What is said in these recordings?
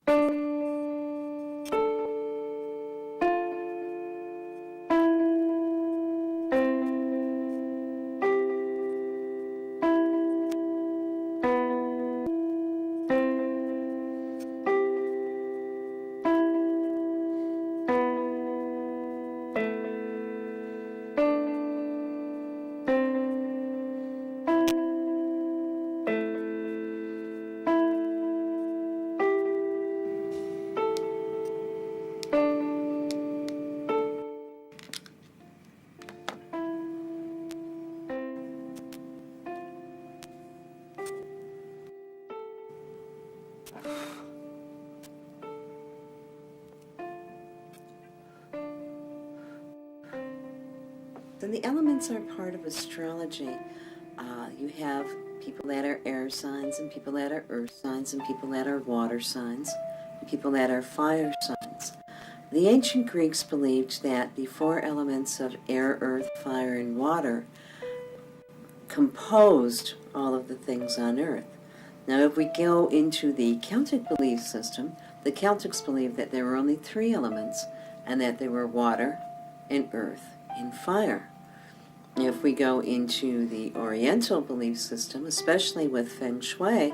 And the elements are part of astrology. You have people that are air signs, and people that are earth signs, and people that are water signs, and people that are fire signs. The ancient Greeks believed that the four elements of air, earth, fire, and water composed all of the things on earth. Now, if we go into the Celtic belief system, the Celtics believed that there were only three elements, and that they were water, and earth, and fire. If we go into the Oriental belief system, especially with Feng Shui,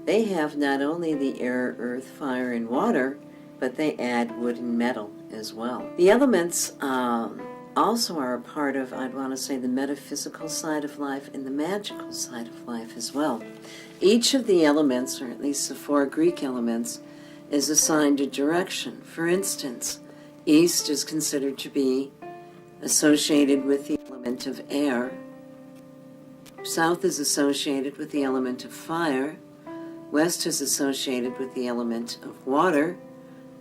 they have not only the air, earth, fire, and water, but they add wood and metal as well. The elements also are a part of, I'd want to say, the metaphysical side of life and the magical side of life as well. Each of the elements, or at least the four Greek elements, is assigned a direction. For instance, east is considered to be associated with the element of air. South is associated with the element of fire. West is associated with the element of water.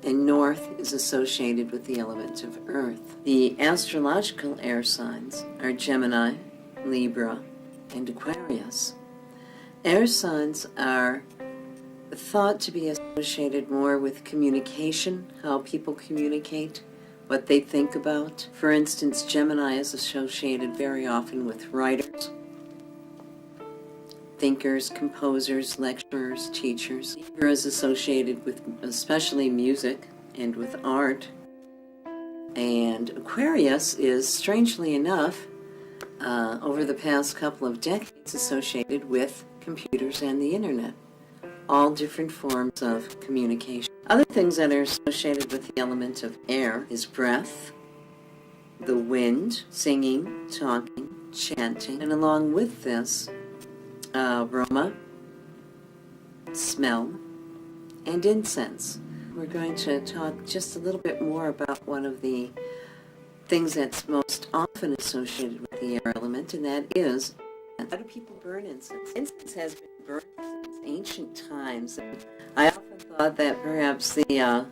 And north is associated with the element of earth. The astrological air signs are Gemini, Libra, and Aquarius. Air signs are thought to be associated more with communication, how people communicate, what they think about. For instance, Gemini is associated very often with writers, thinkers, composers, lecturers, teachers. Libra is associated with especially music and with art. And Aquarius is, strangely enough, over the past couple of decades, associated with computers and the internet. All different forms of communication. Other things that are associated with the element of air is breath, the wind, singing, talking, chanting, and along with this, aroma, smell, and incense. We're going to talk just a little bit more about one of the things that's most often associated with the air element, and that is, how do people burn incense? Incense has been burned since ancient times. And I often thought that perhaps the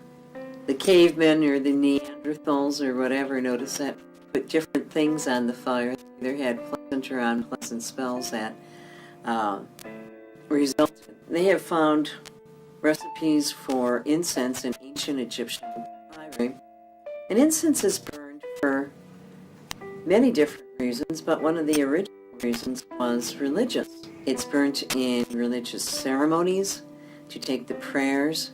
cavemen or the Neanderthals or whatever noticed that put different things on the fire. They either had pleasant or unpleasant smells that resulted. They have found recipes for incense in ancient Egyptian papyri. And incense is burned for many different reasons, but one of the original reasons was religious. It's burnt in religious ceremonies to take the prayers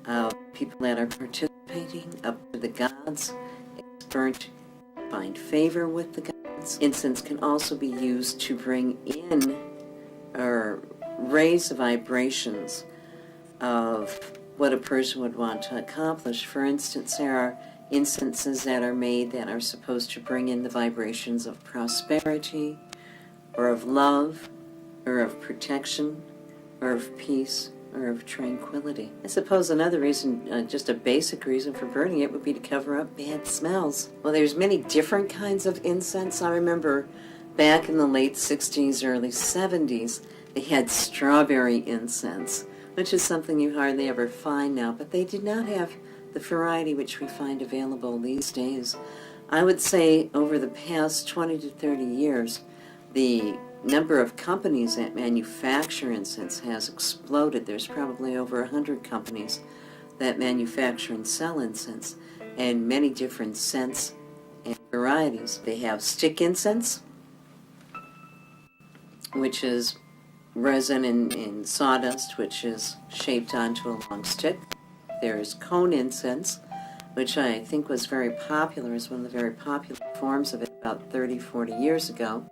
of people that are participating up to the gods. It's burnt to find favor with the gods. Incense can also be used to bring in or raise the vibrations of what a person would want to accomplish. For instance, there are incenses that are made that are supposed to bring in the vibrations of prosperity, or of love, or of protection, or of peace, or of tranquility. I suppose another reason, just a basic reason for burning it, would be to cover up bad smells. Well, there's many different kinds of incense. I remember back in the late 60s, early 70s, they had strawberry incense, which is something you hardly ever find now, but they did not have the variety which we find available these days. I would say over the past 20 to 30 years, the number of companies that manufacture incense has exploded. There's probably over 100 companies that manufacture and sell incense, and many different scents and varieties. They have stick incense, which is resin in sawdust, which is shaped onto a long stick. There's cone incense, which I think was very popular, is one of the very popular forms of it about 30, 40 years ago.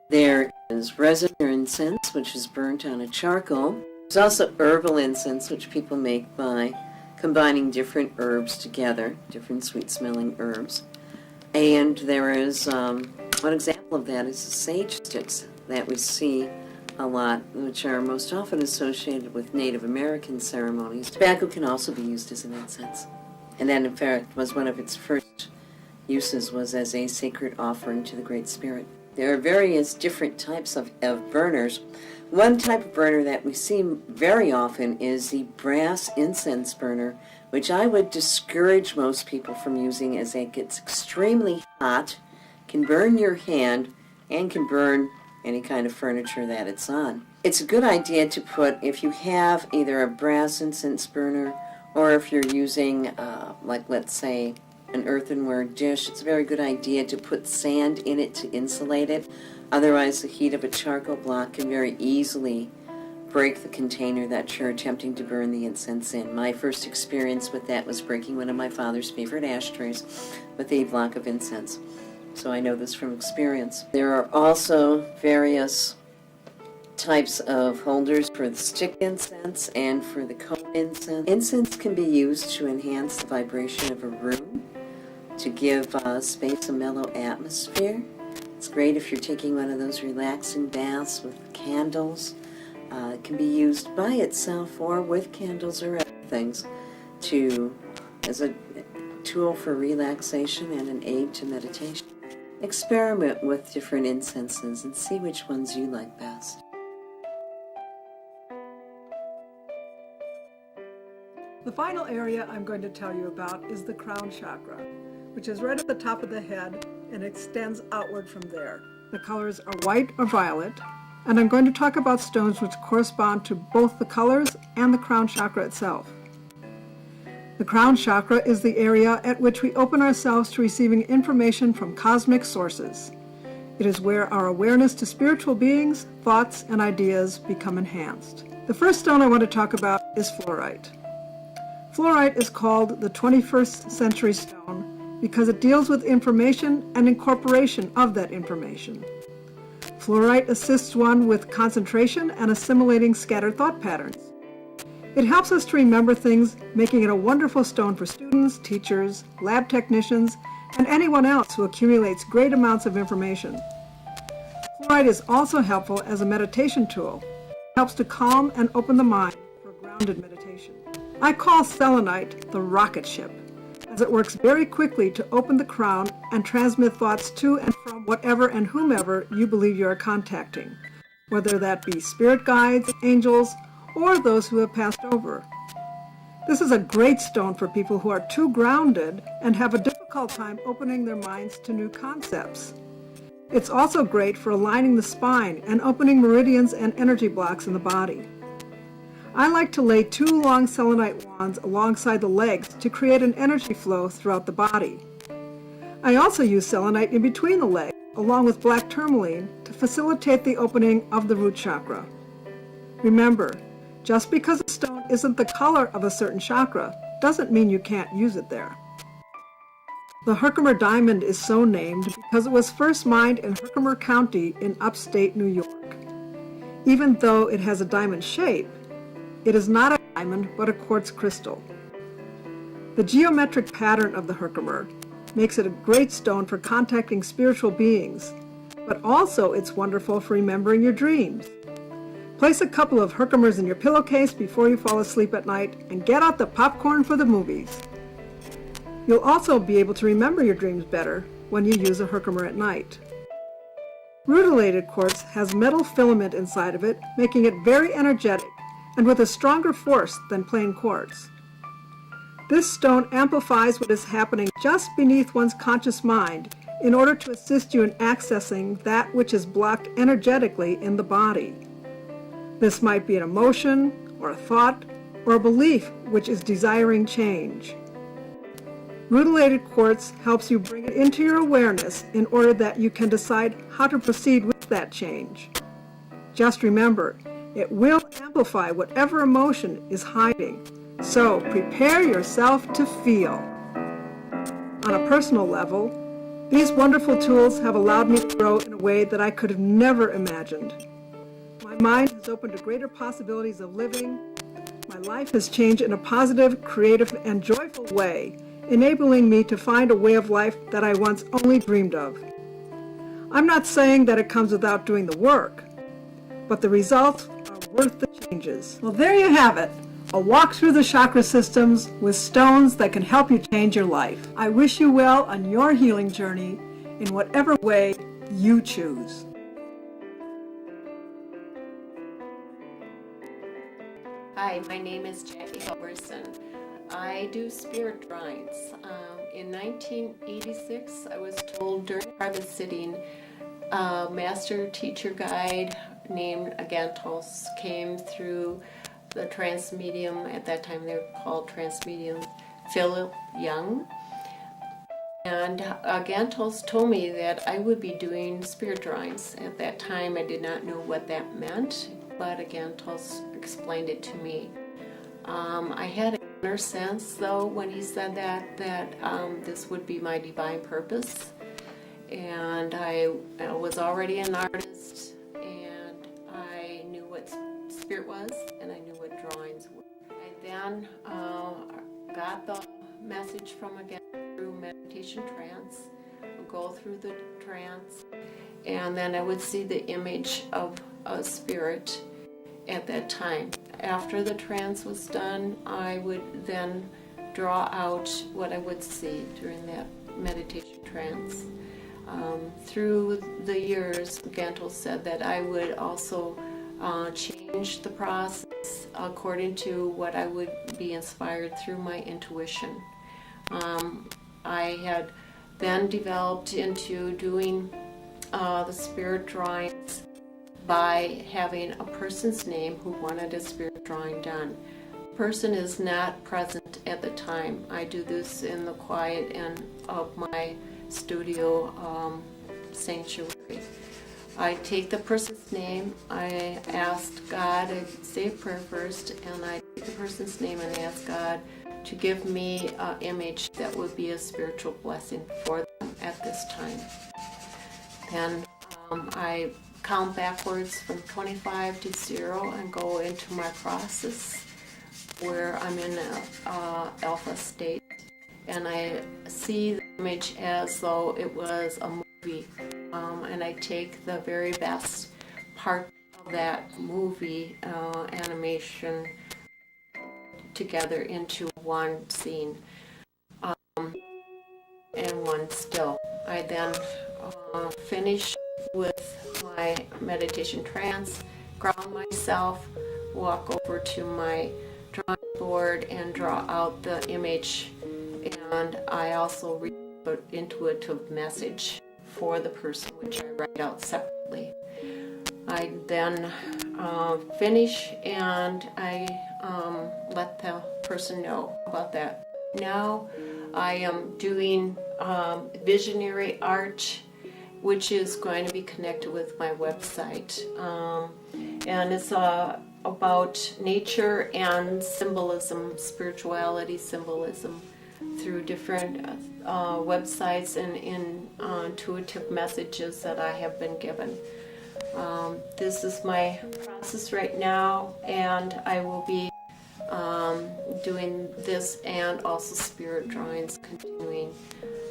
There is resin incense, which is burnt on a charcoal. There's also herbal incense, which people make by combining different herbs together, different sweet-smelling herbs. And there is, one example of that is the sage sticks that we see a lot, which are most often associated with Native American ceremonies. Tobacco can also be used as an incense. And that, in fact, was one of its first uses, was as a sacred offering to the Great Spirit. There are various different types of burners. One type of burner that we see very often is the brass incense burner, which I would discourage most people from using, as it gets extremely hot, can burn your hand, and can burn any kind of furniture that it's on. It's a good idea to put, if you have either a brass incense burner, or if you're using, like let's say, an earthenware dish, it's a very good idea to put sand in it to insulate it. Otherwise, the heat of a charcoal block can very easily break the container that you're attempting to burn the incense in. My first experience with that was breaking one of my father's favorite ashtrays with a block of incense. So I know this from experience. There are also various types of holders for the stick incense and for the cone incense. Incense can be used to enhance the vibration of a room, to give space a mellow atmosphere. It's great if you're taking one of those relaxing baths with candles. It can be used by itself or with candles or other things as a tool for relaxation and an aid to meditation. Experiment with different incenses and see which ones you like best. The final area I'm going to tell you about is the crown chakra, which is right at the top of the head and extends outward from there. The colors are white or violet, and I'm going to talk about stones which correspond to both the colors and the crown chakra itself. The crown chakra is the area at which we open ourselves to receiving information from cosmic sources. It is where our awareness to spiritual beings, thoughts, and ideas become enhanced. The first stone I want to talk about is fluorite. Fluorite is called the 21st century stone because it deals with information and incorporation of that information. Fluorite assists one with concentration and assimilating scattered thought patterns. It helps us to remember things, making it a wonderful stone for students, teachers, lab technicians, and anyone else who accumulates great amounts of information. Fluorite is also helpful as a meditation tool. It helps to calm and open the mind for grounded meditation. I call selenite the rocket ship, as it works very quickly to open the crown and transmit thoughts to and from whatever and whomever you believe you are contacting, whether that be spirit guides, angels, or those who have passed over. This is a great stone for people who are too grounded and have a difficult time opening their minds to new concepts. It's also great for aligning the spine and opening meridians and energy blocks in the body. I like to lay 2 long selenite wands alongside the legs to create an energy flow throughout the body. I also use selenite in between the legs, along with black tourmaline, to facilitate the opening of the root chakra. Remember, just because a stone isn't the color of a certain chakra doesn't mean you can't use it there. The Herkimer diamond is so named because it was first mined in Herkimer County in upstate New York. Even though it has a diamond shape, it is not a diamond but a quartz crystal. The geometric pattern of the Herkimer makes it a great stone for contacting spiritual beings, but also it's wonderful for remembering your dreams. Place a couple of Herkimers in your pillowcase before you fall asleep at night and get out the popcorn for the movies. You'll also be able to remember your dreams better when you use a Herkimer at night. Rutilated quartz has metal filament inside of it, making it very energetic and with a stronger force than plain quartz. This stone amplifies what is happening just beneath one's conscious mind in order to assist you in accessing that which is blocked energetically in the body. This might be an emotion, or a thought, or a belief which is desiring change. Rutilated quartz helps you bring it into your awareness in order that you can decide how to proceed with that change. Just remember, it will amplify whatever emotion is hiding, So prepare yourself to feel. On a personal level, these wonderful tools have allowed me to grow in a way that I could have never imagined. My mind has opened to greater possibilities of living. My life has changed in a positive, creative, and joyful way, enabling me to find a way of life that I once only dreamed of. I'm not saying that it comes without doing the work, but the results are worth the changes. Well, there you have it. A walk through the chakra systems with stones that can help you change your life. I wish you well on your healing journey in whatever way you choose. Hi, my name is Jackie Halverson. I do spirit drawings. In 1986, I was told during a private sitting, a master teacher guide named Agantos came through the trance medium. At that time they were called trance medium Philip Young. And Agantos told me that I would be doing spirit drawings. At that time I did not know what that meant, but Agantos explained it to me. I had an inner sense though when he said that this would be my divine purpose. And I was already an artist, and I knew what spirit was, and I knew what drawings were. I then got the message from again through meditation trance. I would go through the trance, and then I would see the image of a spirit at that time. After the trance was done, I would then draw out what I would see during that meditation trance. Through the years, Gantel said that I would also change the process according to what I would be inspired through my intuition. I had then developed into doing the spirit drawings by having a person's name who wanted a spirit drawing done. The person is not present at the time. I do this in the quiet and of my studio sanctuary. I take the person's name, I ask God, I say a prayer first, and I take the person's name and ask God to give me an image that would be a spiritual blessing for them at this time. Then I count backwards from 25 to 0 and go into my process where I'm in an alpha state. And I see the image as though it was a movie, and I take the very best part of that movie animation together into one scene and one still. I then finish with my meditation trance, ground myself, walk over to my drawing board and draw out the image. And I also read an intuitive message for the person, which I write out separately. I then finish and I let the person know about that. Now I am doing visionary art, which is going to be connected with my website. And it's about nature and symbolism, spirituality symbolism, through different websites and intuitive messages that I have been given. This is my process right now, and I will be doing this and also spirit drawings continuing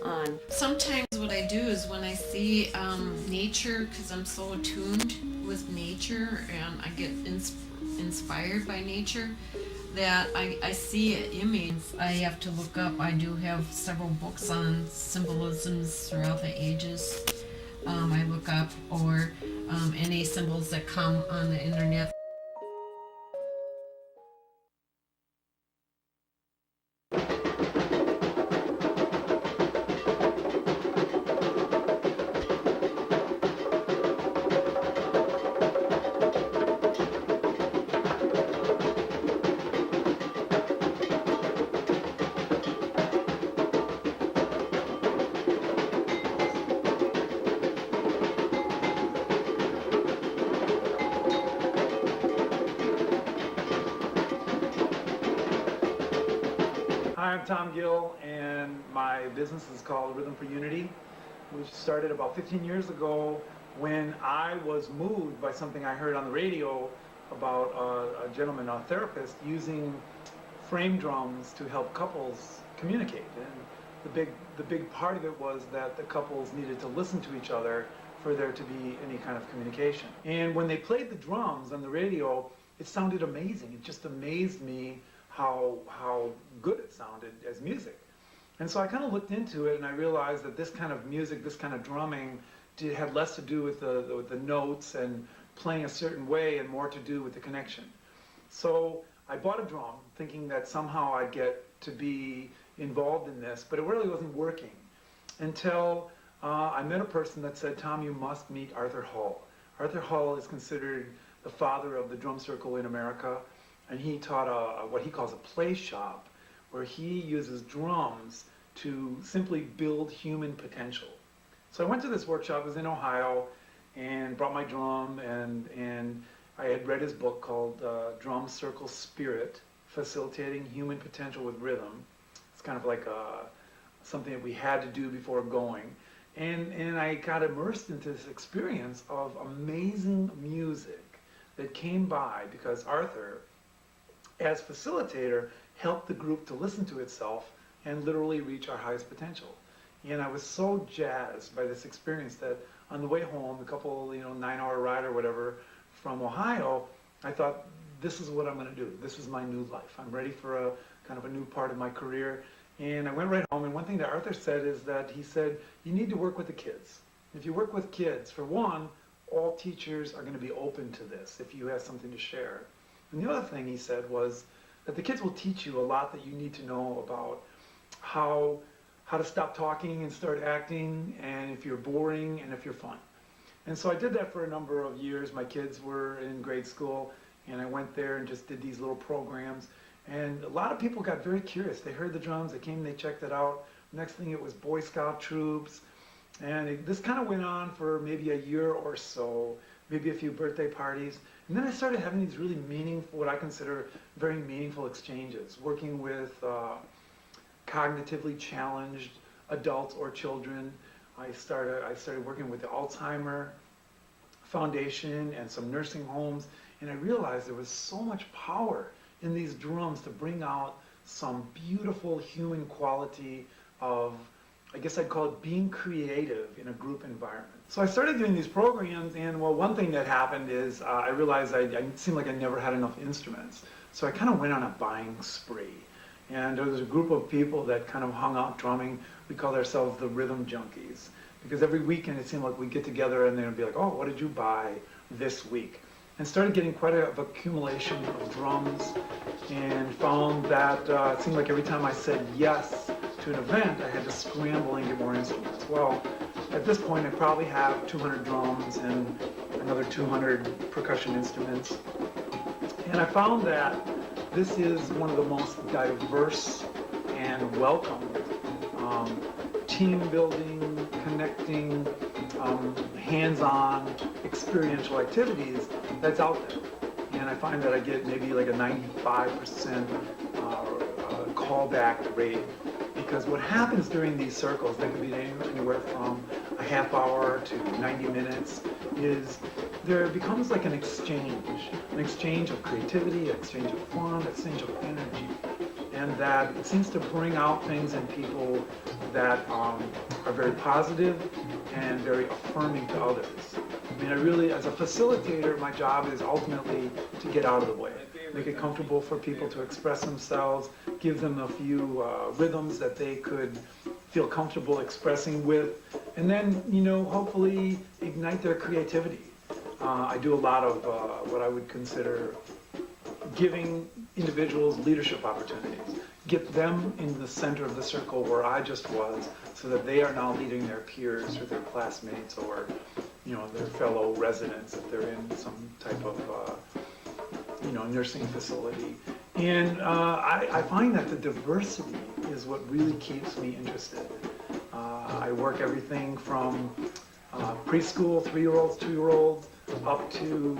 on. Sometimes what I do is when I see nature, because I'm so attuned with nature and I get inspired by nature, that I see an image I have to look up. I do have several books on symbolisms throughout the ages. I look up, or any symbols that come on the internet. Hi, I'm Tom Gill, and my business is called Rhythm for Unity, which started about 15 years ago when I was moved by something I heard on the radio about a gentleman, a therapist, using frame drums to help couples communicate. And the big part of it was that the couples needed to listen to each other for there to be any kind of communication. And when they played the drums on the radio, it sounded amazing. It just amazed me how good it sounded as music. And so I kind of looked into it and I realized that this kind of music, this kind of drumming had less to do with the notes and playing a certain way and more to do with the connection. So I bought a drum thinking that somehow I'd get to be involved in this, but it really wasn't working until I met a person that said, Tom, you must meet Arthur Hall. Arthur Hall is considered the father of the drum circle in America, and he taught what he calls a play shop, where he uses drums to simply build human potential. So I went to this workshop. It was in Ohio, and brought my drum, and I had read his book called Drum Circle Spirit, Facilitating Human Potential with Rhythm. It's kind of like something that we had to do before going. And I got immersed into this experience of amazing music that came by because Arthur, as facilitator, helped the group to listen to itself and literally reach our highest potential. And I was so jazzed by this experience that on the way home, a couple, 9-hour ride or whatever from Ohio, I thought, this is what I'm going to do. This is my new life. I'm ready for a kind of a new part of my career. And I went right home, and one thing that Arthur said is that he said, you need to work with the kids. If you work with kids, for one, all teachers are going to be open to this if you have something to share. And the other thing he said was that the kids will teach you a lot that you need to know about how to stop talking and start acting, and if you're boring and if you're fun. And so I did that for a number of years. My kids were in grade school, and I went there and just did these little programs. And a lot of people got very curious. They heard the drums, they came, they checked it out. Next thing, it was Boy Scout troops. And this kind of went on for maybe a year or so, maybe a few birthday parties. And then I started having these really meaningful, what I consider very meaningful exchanges, working with cognitively challenged adults or children. I started working with the Alzheimer Foundation and some nursing homes, and I realized there was so much power in these drums to bring out some beautiful human quality of, I guess I'd call it being creative in a group environment. So I started doing these programs, and well, one thing that happened is I realized I seemed like I never had enough instruments. So I kind of went on a buying spree. And there was a group of people that kind of hung out drumming. We called ourselves the Rhythm Junkies. Because every weekend it seemed like we'd get together and they would be like, oh, what did you buy this week? And started getting quite an accumulation of drums, and found that it seemed like every time I said yes to an event, I had to scramble and get more instruments. Well, at this point I probably have 200 drums and another 200 percussion instruments. And I found that this is one of the most diverse and welcome team building, connecting, hands-on experiential activities that's out there. And I find that I get maybe like a 95% callback rate, because what happens during these circles, they can be anywhere from a half hour to 90 minutes, is there becomes like an exchange of creativity, an exchange of fun, an exchange of energy. And that it seems to bring out things in people that are very positive and very affirming to others. I mean, I really, as a facilitator, my job is ultimately to get out of the way, make it comfortable for people to express themselves, give them a few rhythms that they could feel comfortable expressing with, and then, hopefully ignite their creativity. I do a lot of what I would consider giving individuals leadership opportunities, get them in the center of the circle where I just was, so that they are now leading their peers or their classmates or their fellow residents if they're in some type of nursing facility. And I find that the diversity is what really keeps me interested. I work everything from preschool, 3-year-olds, 2-year-olds, up to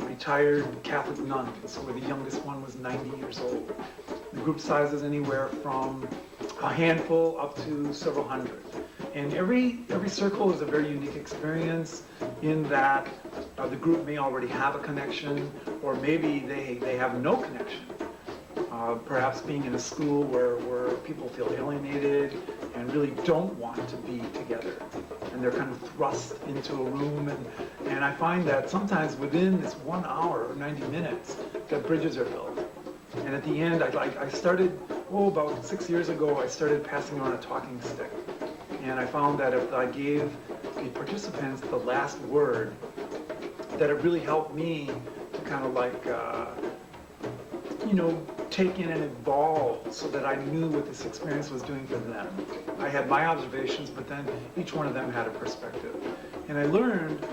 retired Catholic nuns, where the youngest one was 90 years old. The group size is anywhere from a handful up to several hundred. And every circle is a very unique experience in that the group may already have a connection, or maybe they have no connection. Perhaps being in a school where people feel alienated and really don't want to be together. And they're kind of thrust into a room. And I find that sometimes within this 1 hour or 90 minutes, that bridges are built. And at the end, I started, about 6 years ago, I started passing around a talking stick. And I found that if I gave the participants the last word, that it really helped me to kind of like, take in and evolve so that I knew what this experience was doing for them. I had my observations, but then each one of them had a perspective. And I learned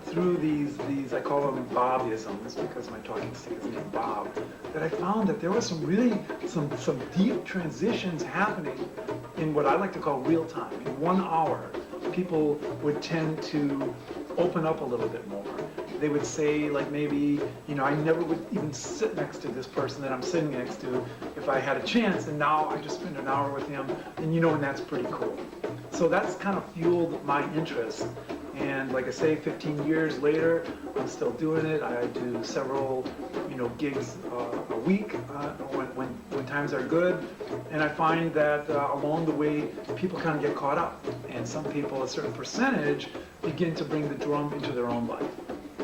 through these, I call them Bobisms, because my talking stick is named Bob, that I found that there was some deep transitions happening in what I like to call real time. In 1 hour, people would tend to open up a little bit more. They would say, like, maybe, I never would even sit next to this person that I'm sitting next to if I had a chance, and now I just spend an hour with him, and that's pretty cool. So that's kind of fueled my interest. And like I say, 15 years later, I'm still doing it. I do several, gigs a week when times are good. And I find that along the way, people kind of get caught up. And some people, a certain percentage, begin to bring the drum into their own life.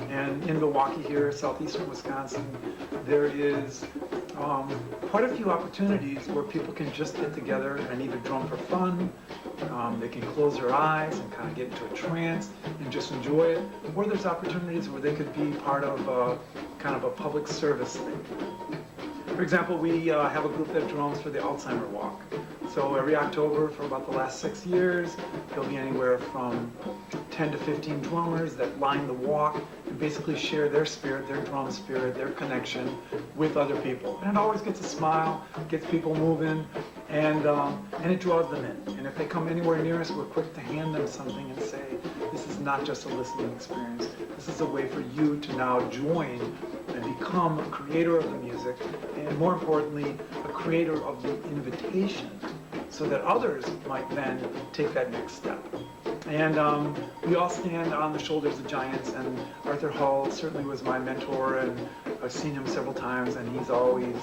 And in Milwaukee here, southeastern Wisconsin, there is quite a few opportunities where people can just get together and either drum for fun, they can close their eyes and kind of get into a trance and just enjoy it, or there's opportunities where they could be part of kind of a public service thing. For example, we have a group that drums for the Alzheimer Walk. So every October for about the last 6 years, there'll be anywhere from 10 to 15 drummers that line the walk and basically share their spirit, their drum spirit, their connection with other people. And it always gets a smile, gets people moving, and it draws them in. And if they come anywhere near us, we're quick to hand them something and say, this is not just a listening experience. This is a way for you to now join and become a creator of the music, and more importantly, a creator of the invitation, so that others might then take that next step. And we all stand on the shoulders of giants, and Arthur Hall certainly was my mentor, and I've seen him several times, and he's always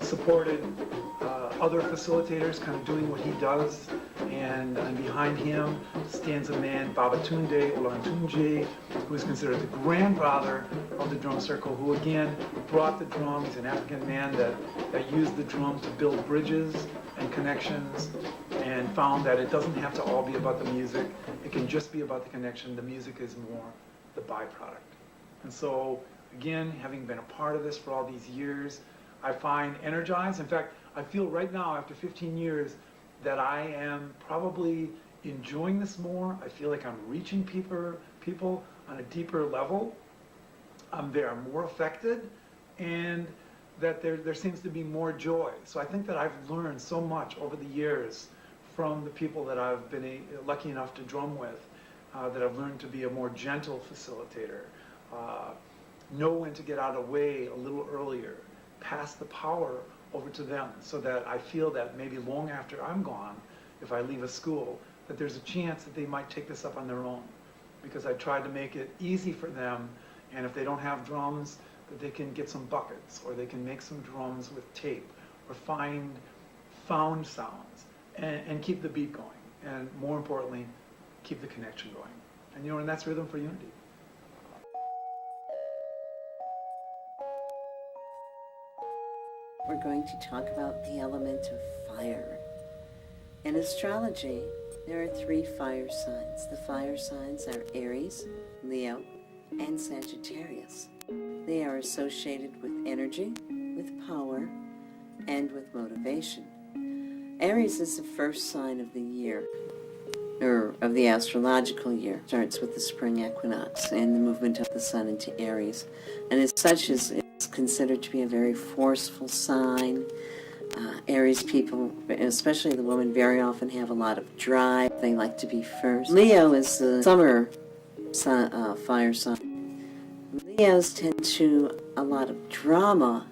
supported other facilitators kind of doing what he does. And behind him stands a man, Babatunde Olatunji, who is considered the grandfather of the drum circle, who again brought the drum. He's an African man that used the drum to build bridges and connections, and found that it doesn't have to all be about the music. It can just be about the connection. The music is more the byproduct. And so, again, having been a part of this for all these years, I find energized. In fact, I feel right now, after 15 years, that I am probably enjoying this more. I feel like I'm reaching people on a deeper level. They are more affected, and that there seems to be more joy. So I think that I've learned so much over the years from the people that I've been lucky enough to drum with, that I've learned to be a more gentle facilitator, know when to get out of the way a little earlier, pass the power over to them, so that I feel that maybe long after I'm gone, if I leave a school, that there's a chance that they might take this up on their own, because I tried to make it easy for them. And if they don't have drums, that they can get some buckets, or they can make some drums with tape, or find found sounds, and keep the beat going, and more importantly, keep the connection going. And that's Rhythm for Unity. We're going to talk about the element of fire. In astrology, there are 3 fire signs. The fire signs are Aries, Leo, and Sagittarius. They are associated with energy, with power, and with motivation. Aries is the first sign of the year, or of the astrological year. It starts with the spring equinox and the movement of the sun into Aries. And as such, it's considered to be a very forceful sign. Aries people, especially the women, very often have a lot of drive. They like to be first. Leo is the summer fire sign. Leos tend to a lot of drama.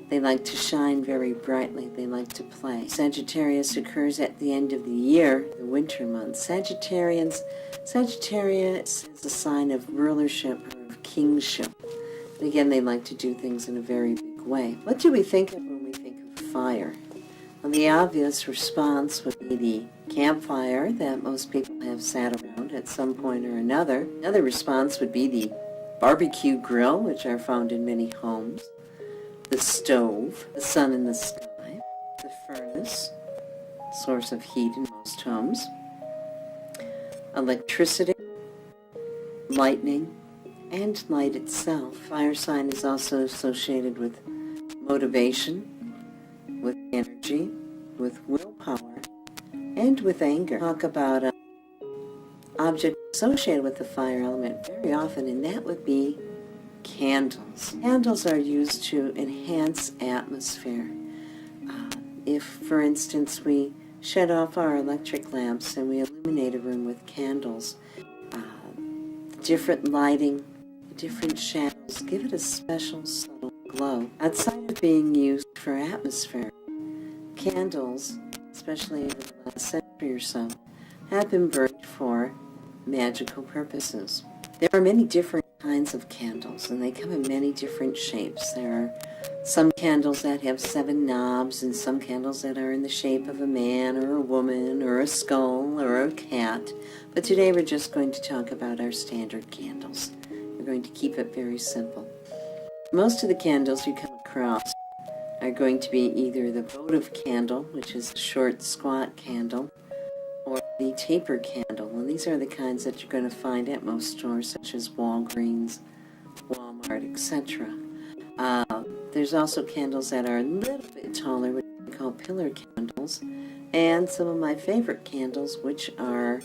They like to shine very brightly. They like to play. Sagittarius occurs at the end of the year, the winter months. Sagittarius is a sign of rulership or of kingship. And again, they like to do things in a very big way. What do we think of when we think of fire? Well, the obvious response would be the campfire that most people have sat around at some point or another. Another response would be the barbecue grill, which are found in many homes. The stove, the sun in the sky, the furnace, source of heat in most homes, electricity, lightning, and light itself. Fire sign is also associated with motivation, with energy, with willpower, and with anger. Talk about an object associated with the fire element very often, and that would be candles. Candles are used to enhance atmosphere. If, for instance, we shut off our electric lamps and we illuminate a room with candles, different lighting, different shadows give it a special subtle glow. Outside of being used for atmosphere, candles, especially over the last century or so, have been burned for magical purposes. There are many different kinds of candles, and they come in many different shapes. There are some candles that have 7 knobs, and some candles that are in the shape of a man or a woman or a skull or a cat. But today we're just going to talk about our standard candles. We're going to keep it very simple. Most of the candles you come across are going to be either the votive candle, which is a short, squat candle, or the taper candle. And these are the kinds that you're going to find at most stores, such as Walgreens, Walmart, etc. There's also candles that are a little bit taller, which we call pillar candles, and some of my favorite candles, which are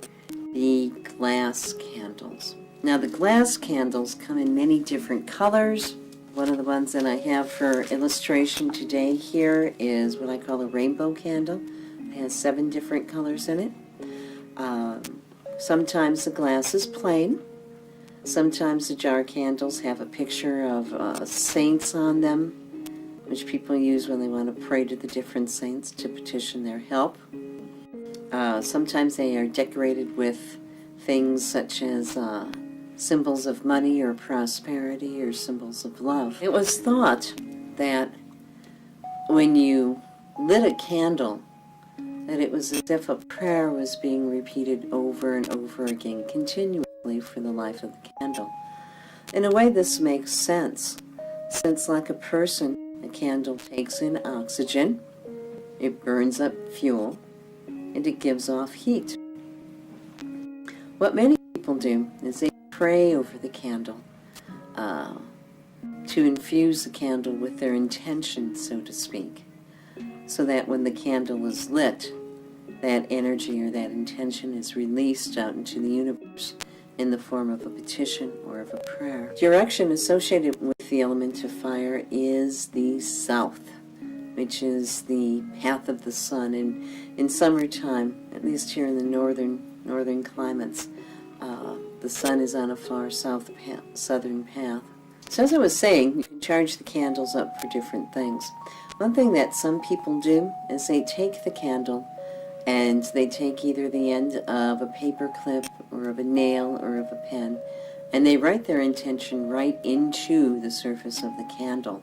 the glass candles. Now, the glass candles come in many different colors. One of the ones that I have for illustration today here is what I call a rainbow candle. It has 7 different colors in it. Sometimes the glass is plain. Sometimes the jar candles have a picture of saints on them, which people use when they want to pray to the different saints to petition their help. Sometimes they are decorated with things such as symbols of money or prosperity or symbols of love. It was thought that when you lit a candle, that it was as if a prayer was being repeated over and over again, continuously for the life of the candle. In a way, this makes sense, since like a person, a candle takes in oxygen, it burns up fuel, and it gives off heat. What many people do is they pray over the candle to infuse the candle with their intention, so to speak, so that when the candle is lit, that energy or that intention is released out into the universe in the form of a petition or of a prayer. Direction associated with the element of fire is the south, which is the path of the sun. And in summertime, at least here in the northern climates, the sun is on a far southern path. So as I was saying, you can charge the candles up for different things. One thing that some people do is they take the candle and they take either the end of a paper clip or of a nail or of a pen, and they write their intention right into the surface of the candle.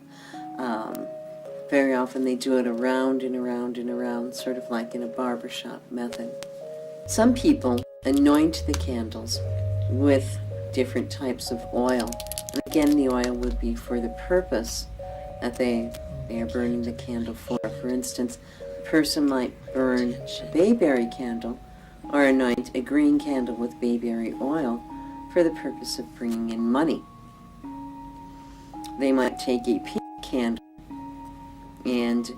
Very often they do it around and around and around, sort of like in a barbershop method. Some people anoint the candles with different types of oil. And again, the oil would be for the purpose that they are burning the candle for. For instance, a person might burn a bayberry candle or anoint a green candle with bayberry oil for the purpose of bringing in money. They might take a pink candle and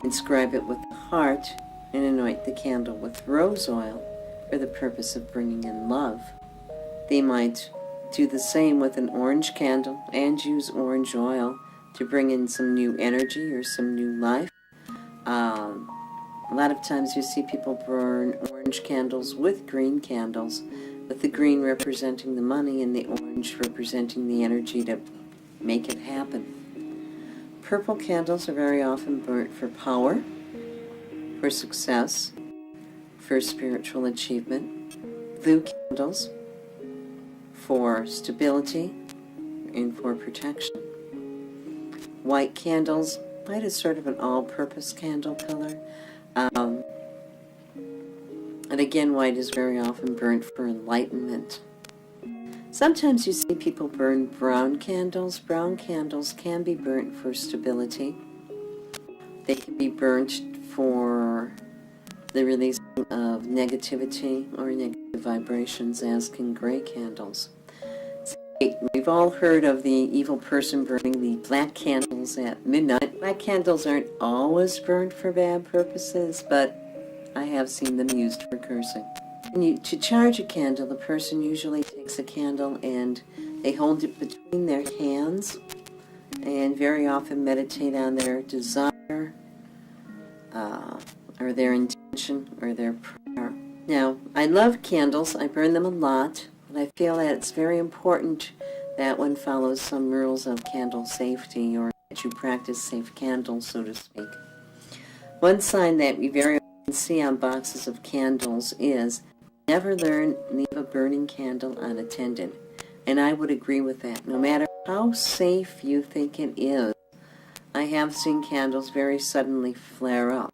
inscribe it with the heart and anoint the candle with rose oil for the purpose of bringing in love. They might do the same with an orange candle and use orange oil to bring in some new energy or some new life. A lot of times you see people burn orange candles with green candles with the green representing the money and the orange representing the energy to make it happen. Purple candles are very often burnt for power, for success, for spiritual achievement. Blue candles for stability and for protection. White candles, white is sort of an all-purpose candle color. And again, white is very often burnt for enlightenment. Sometimes you see people burn brown candles. Brown candles can be burnt for stability. They can be burnt for the releasing of negativity or negative vibrations, as can gray candles. We've all heard of the evil person burning the black candles at midnight. Black candles aren't always burnt for bad purposes, but I have seen them used for cursing. To charge a candle, the person usually takes a candle and they hold it between their hands and very often meditate on their desire or their intention or their prayer. Now, I love candles. I burn them a lot, but I feel that it's very important that one follows some rules of candle safety, or that you practice safe candles, so to speak. One sign that we very often see on boxes of candles is never leave a burning candle unattended. And I would agree with that. No matter how safe you think it is, I have seen candles very suddenly flare up.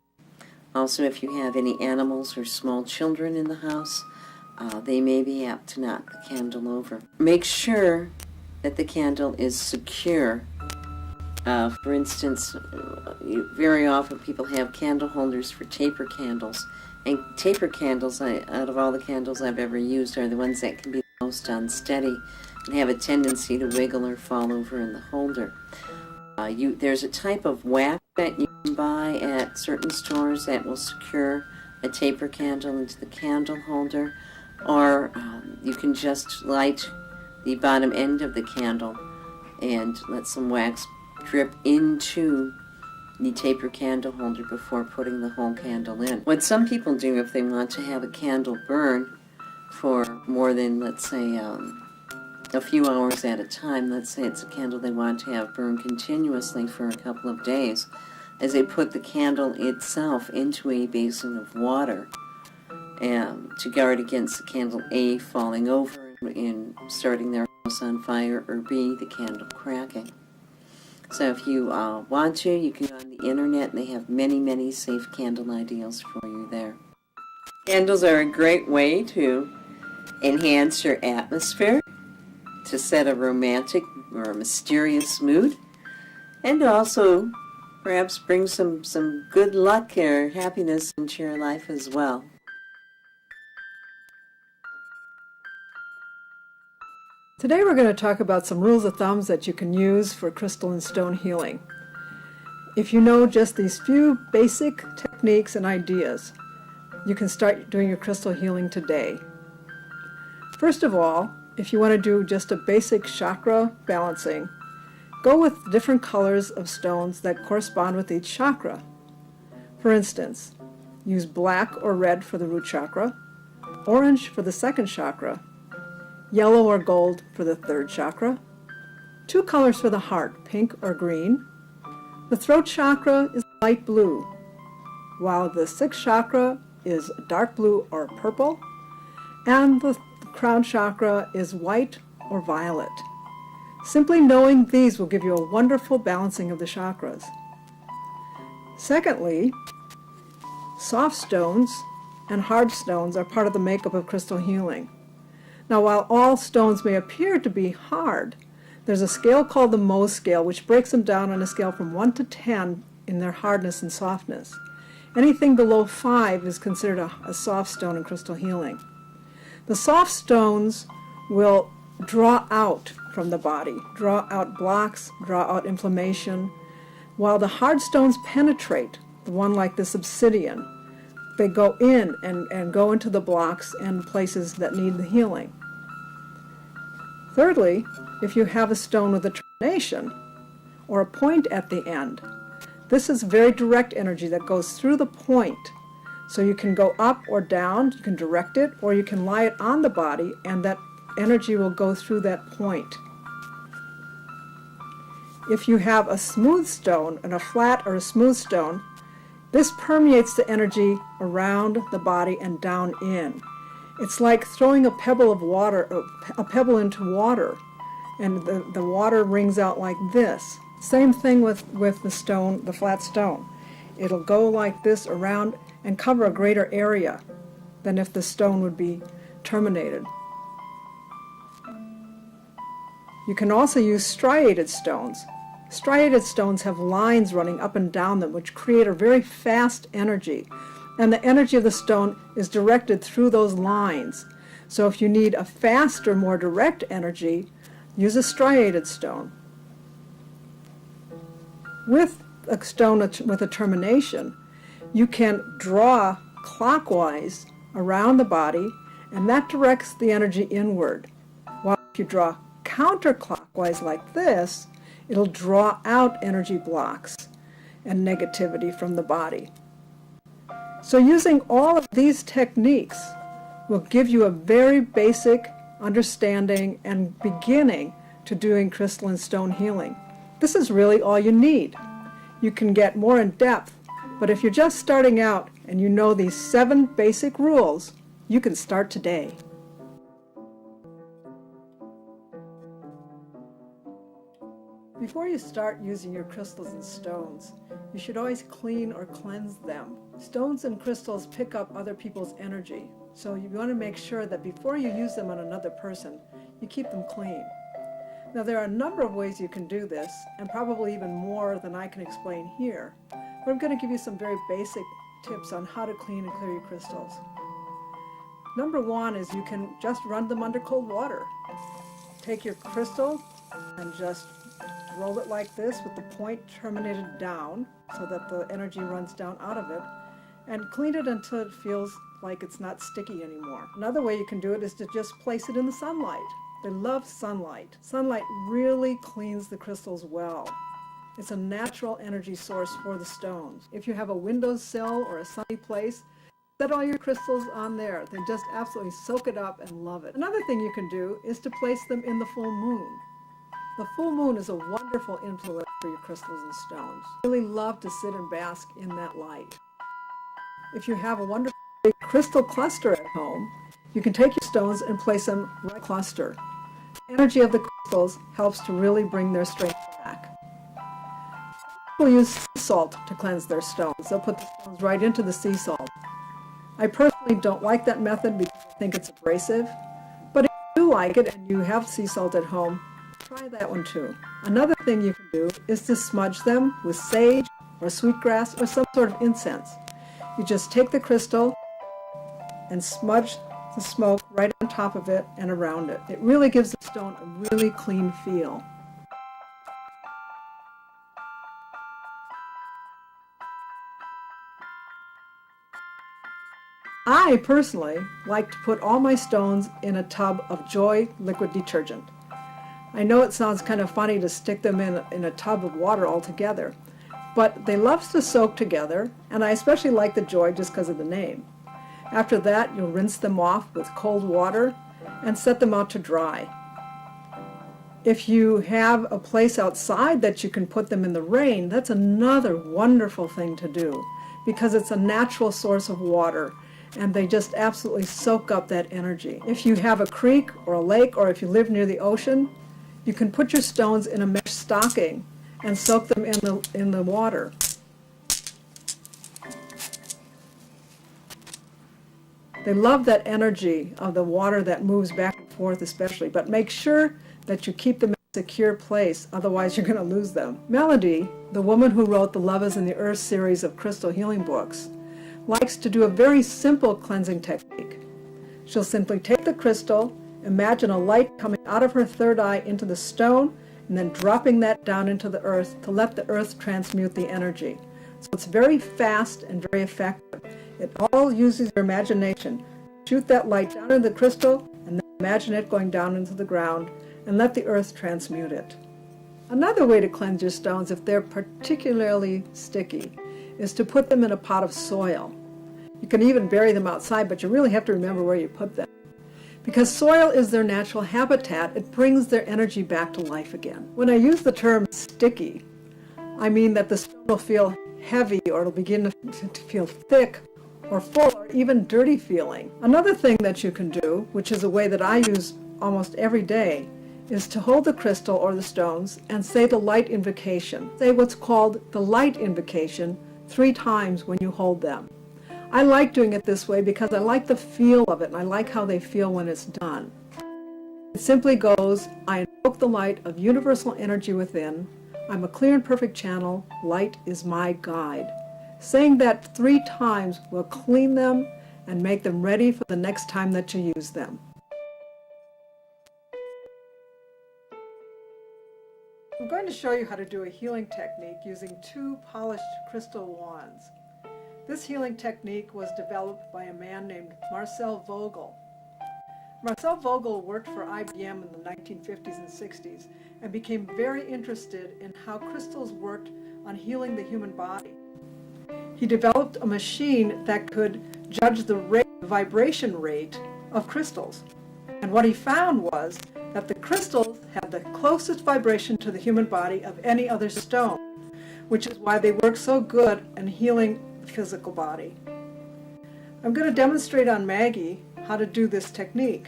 Also, if you have any animals or small children in the house, they may be apt to knock the candle over. Make sure that the candle is secure. For instance, very often people have candle holders for taper candles. And taper candles, out of all the candles I've ever used, are the ones that can be the most unsteady and have a tendency to wiggle or fall over in the holder. There's a type of wax that you can buy at certain stores that will secure a taper candle into the candle holder, or you can just light the bottom end of the candle and let some wax drip into the taper candle holder before putting the whole candle in. What some people do if they want to have a candle burn for more than, let's say, a few hours at a time, let's say it's a candle they want to have burn continuously for a couple of days, is they put the candle itself into a basin of water to guard against the candle A, falling over and starting their house on fire, or B, the candle cracking. So if you want to, you can go on the internet, and they have many, many safe candle ideas for you there. Candles are a great way to enhance your atmosphere, to set a romantic or a mysterious mood, and also perhaps bring some good luck or happiness into your life as well. Today we're going to talk about some rules of thumbs that you can use for crystal and stone healing. If you know just these few basic techniques and ideas, you can start doing your crystal healing today. First of all, if you want to do just a basic chakra balancing, go with different colors of stones that correspond with each chakra. For instance, use black or red for the root chakra, orange for the second chakra, yellow or gold for the third chakra, 2 colors for the heart, pink or green. The throat chakra is light blue, while the 6th chakra is dark blue or purple, and the crown chakra is white or violet. Simply knowing these will give you a wonderful balancing of the chakras. Secondly, soft stones and hard stones are part of the makeup of crystal healing. Now, while all stones may appear to be hard, there's a scale called the Mohs scale, which breaks them down on a scale from 1 to 10 in their hardness and softness. Anything below 5 is considered a soft stone in crystal healing. The soft stones will draw out from the body, draw out blocks, draw out inflammation, while the hard stones penetrate, the one like this obsidian. They go in and go into the blocks and places that need the healing. Thirdly, if you have a stone with a termination or a point at the end, this is very direct energy that goes through the point. So you can go up or down, you can direct it, or you can lie it on the body and that energy will go through that point. If you have a smooth stone and a flat or a smooth stone, this permeates the energy around the body and down in. It's like throwing a pebble of water, a pebble into water, and the water rings out like this. Same thing with the stone, the flat stone. It'll go like this around and cover a greater area than if the stone would be terminated. You can also use striated stones. Striated stones have lines running up and down them, which create a very fast energy. And the energy of the stone is directed through those lines. So if you need a faster, more direct energy, use a striated stone. With a stone with a termination, you can draw clockwise around the body, and that directs the energy inward. While if you draw counterclockwise like this, it'll draw out energy blocks and negativity from the body. So using all of these techniques will give you a very basic understanding and beginning to doing crystalline stone healing. This is really all you need. You can get more in depth, but if you're just starting out and you know these 7 basic rules, you can start today. Before you start using your crystals and stones, you should always clean or cleanse them. Stones and crystals pick up other people's energy, so you want to make sure that before you use them on another person, you keep them clean. Now there are a number of ways you can do this, and probably even more than I can explain here, but I'm going to give you some very basic tips on how to clean and clear your crystals. Number 1 is you can just run them under cold water. Take your crystal and just roll it like this with the point terminated down so that the energy runs down out of it, and clean it until it feels like it's not sticky anymore. Another way you can do it is to just place it in the sunlight. They love sunlight. Sunlight really cleans the crystals well. It's a natural energy source for the stones. If you have a windowsill or a sunny place, set all your crystals on there. They just absolutely soak it up and love it. Another thing you can do is to place them in the full moon. The full moon is a wonderful influence for your crystals and stones. Really love to sit and bask in that light. If you have a wonderful big crystal cluster at home, you can take your stones and place them right in the cluster. The energy of the crystals helps to really bring their strength back. People use sea salt to cleanse their stones. They'll put the stones right into the sea salt. I personally don't like that method because I think it's abrasive, but if you do like it and you have sea salt at home, try that one too. Another thing you can do is to smudge them with sage or sweetgrass or some sort of incense. You just take the crystal and smudge the smoke right on top of it and around it. It really gives the stone a really clean feel. I personally like to put all my stones in a tub of Joy liquid detergent. I know it sounds kind of funny to stick them in a tub of water altogether, but they love to soak together, and I especially like the Joy just because of the name. After that, you'll rinse them off with cold water and set them out to dry. If you have a place outside that you can put them in the rain, that's another wonderful thing to do because it's a natural source of water and they just absolutely soak up that energy. If you have a creek or a lake, or if you live near the ocean, you can put your stones in a mesh stocking and soak them in the water. They love that energy of the water that moves back and forth especially, but make sure that you keep them in a secure place, otherwise you're going to lose them. Melody, the woman who wrote the Love is in the Earth series of crystal healing books, likes to do a very simple cleansing technique. She'll simply take the crystal, imagine a light coming out of her third eye into the stone, and then dropping that down into the earth to let the earth transmute the energy. So it's very fast and very effective. It all uses your imagination. Shoot that light down into the crystal, and then imagine it going down into the ground, and let the earth transmute it. Another way to cleanse your stones, if they're particularly sticky, is to put them in a pot of soil. You can even bury them outside, but you really have to remember where you put them. Because soil is their natural habitat, it brings their energy back to life again. When I use the term sticky, I mean that the stone will feel heavy, or it'll begin to feel thick or full or even dirty feeling. Another thing that you can do, which is a way that I use almost every day, is to hold the crystal or the stones and say the light invocation. Say what's called the light invocation 3 times when you hold them. I like doing it this way because I like the feel of it, and I like how they feel when it's done. It simply goes, I invoke the light of universal energy within. I'm a clear and perfect channel. Light is my guide. Saying that 3 times will clean them and make them ready for the next time that you use them. I'm going to show you how to do a healing technique using 2 polished crystal wands. This healing technique was developed by a man named Marcel Vogel. Marcel Vogel worked for IBM in the 1950s and 60s and became very interested in how crystals worked on healing the human body. He developed a machine that could judge the vibration rate of crystals. And what he found was that the crystals had the closest vibration to the human body of any other stone, which is why they work so good in healing the physical body. I'm going to demonstrate on Maggie how to do this technique.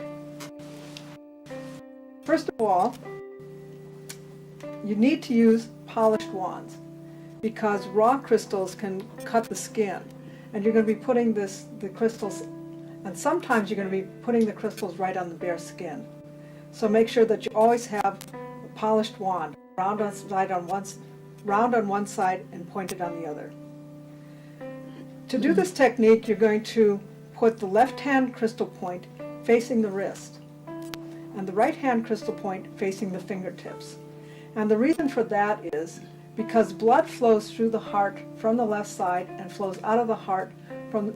First of all, you need to use polished wands because raw crystals can cut the skin, and you're going to be putting the crystals, and sometimes you're going to be putting the crystals right on the bare skin. So make sure that you always have a polished wand, round on one side and pointed on the other. To do this technique, you're going to put the left hand crystal point facing the wrist and the right hand crystal point facing the fingertips. And the reason for that is because blood flows through the heart from the left side and flows out of the heart from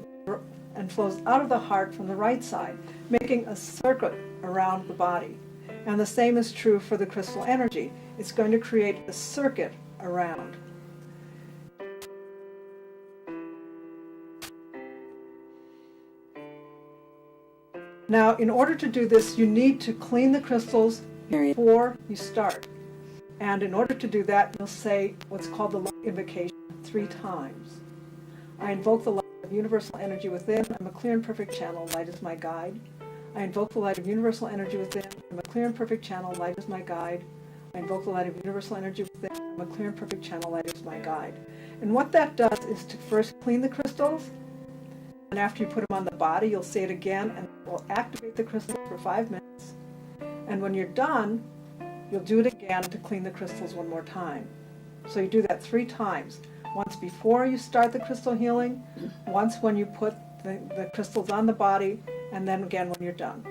the right side, making a circuit around the body. And the same is true for the crystal energy. It's going to create a circuit around. Now, in order to do this, you need to clean the crystals before you start. And in order to do that, you'll say what's called the light invocation 3 times. I invoke the light of universal energy within. I'm a clear and perfect channel. Light is my guide. I invoke the light of universal energy within. I'm a clear and perfect channel. Light is my guide. I invoke the light of universal energy within. I'm a clear and perfect channel. Light is my guide. And what that does is to first clean the crystals. And after you put them on the body, you'll say it again, and it will activate the crystals for 5 minutes. And when you're done, you'll do it again to clean the crystals one more time. So you do that 3 times. Once before you start the crystal healing, once when you put the crystals on the body, and then again when you're done.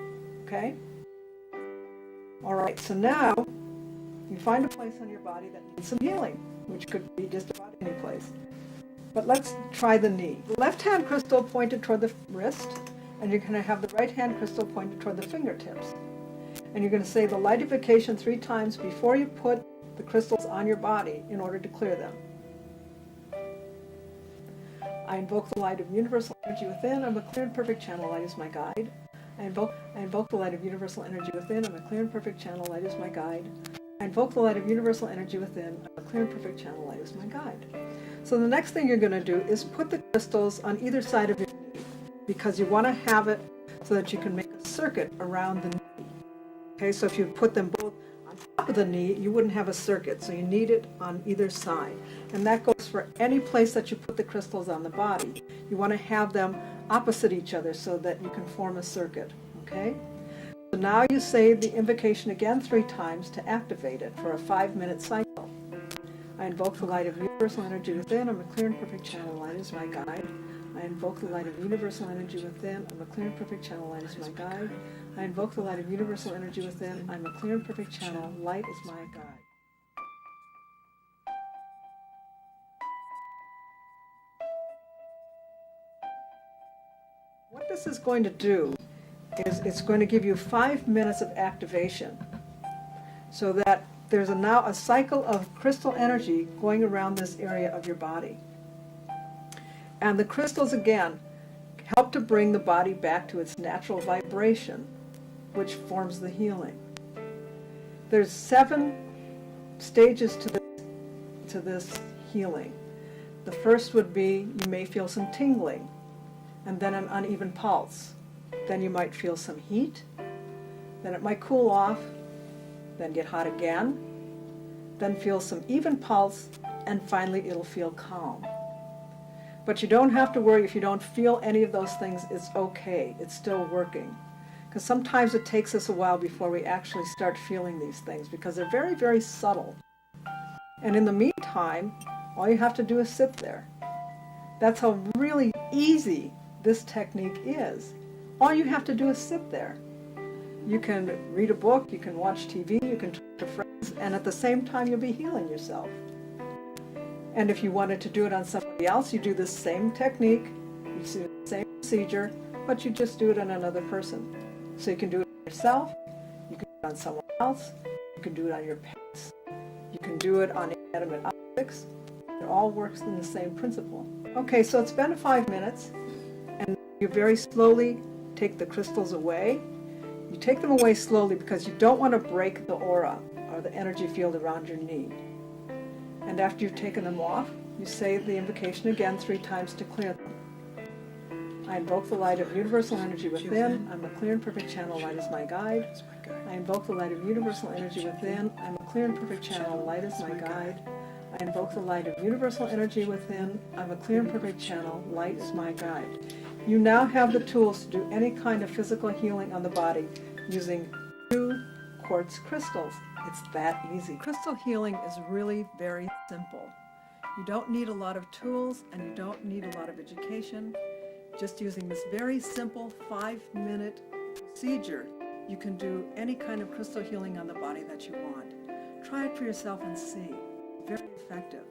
Okay? All right, so now you find a place on your body that needs some healing, which could be just about any place. But let's try the knee. The left hand crystal pointed toward the wrist, and you're going to have the right hand crystal pointed toward the fingertips. And you're going to say the light invocation 3 times before you put the crystals on your body in order to clear them. I invoke the light of universal energy within. I'm a clear and perfect channel. Light is my guide. I invoke the light of universal energy within. I'm a clear and perfect channel. Light is my guide. I invoke the light of universal energy within. I'm a clear and perfect channel. Light is my guide. So the next thing you're going to do is put the crystals on either side of your knee, because you want to have it so that you can make a circuit around the knee. Okay, so if you put them both on top of the knee, you wouldn't have a circuit, so you need it on either side. And that goes for any place that you put the crystals on the body. You want to have them opposite each other so that you can form a circuit. Okay? So now you say the invocation again 3 times to activate it for a 5-minute cycle. I invoke the light of universal energy within. I'm a clear and perfect channel. Light is my guide. I invoke the light of universal energy within. I'm a clear and perfect channel. Light is my guide. I invoke the light of universal energy within. I'm a clear and perfect channel. Light is my guide. What this is going to do is it's going to give you 5 minutes of activation so that there's now a cycle of crystal energy going around this area of your body. And the crystals, again, help to bring the body back to its natural vibration, which forms the healing. There's 7 stages to this healing. The first would be you may feel some tingling, and then an uneven pulse. Then you might feel some heat, then it might cool off, then get hot again, then feel some even pulse, and finally it'll feel calm. But you don't have to worry if you don't feel any of those things. It's okay. It's still working. Because sometimes it takes us a while before we actually start feeling these things because they're very, very subtle. And in the meantime, all you have to do is sit there. That's how really easy this technique is. All you have to do is sit there. You can read a book, you can watch TV, you can talk to friends, and at the same time you'll be healing yourself. And if you wanted to do it on somebody else, you do the same technique, you do the same procedure, but you just do it on another person. So you can do it on yourself, you can do it on someone else, you can do it on your pets, you can do it on inanimate objects. It all works in the same principle. Okay, so it's been 5 minutes, and you very slowly take the crystals away. You take them away slowly because you don't want to break the aura or the energy field around your knee. And after you've taken them off, you say the invocation again 3 times to clear them. I invoke the light of universal energy within. I'm a clear and perfect channel. Light is my guide. I invoke the light of universal energy within. I'm a clear and perfect channel. Light is my guide. I invoke the light of universal energy within. I'm a clear and perfect channel. Light is my guide. You now have the tools to do any kind of physical healing on the body using 2 quartz crystals. It's that easy. Crystal healing is really very simple. You don't need a lot of tools and you don't need a lot of education. Just using this very simple 5-minute procedure, you can do any kind of crystal healing on the body that you want. Try it for yourself and see. Very effective.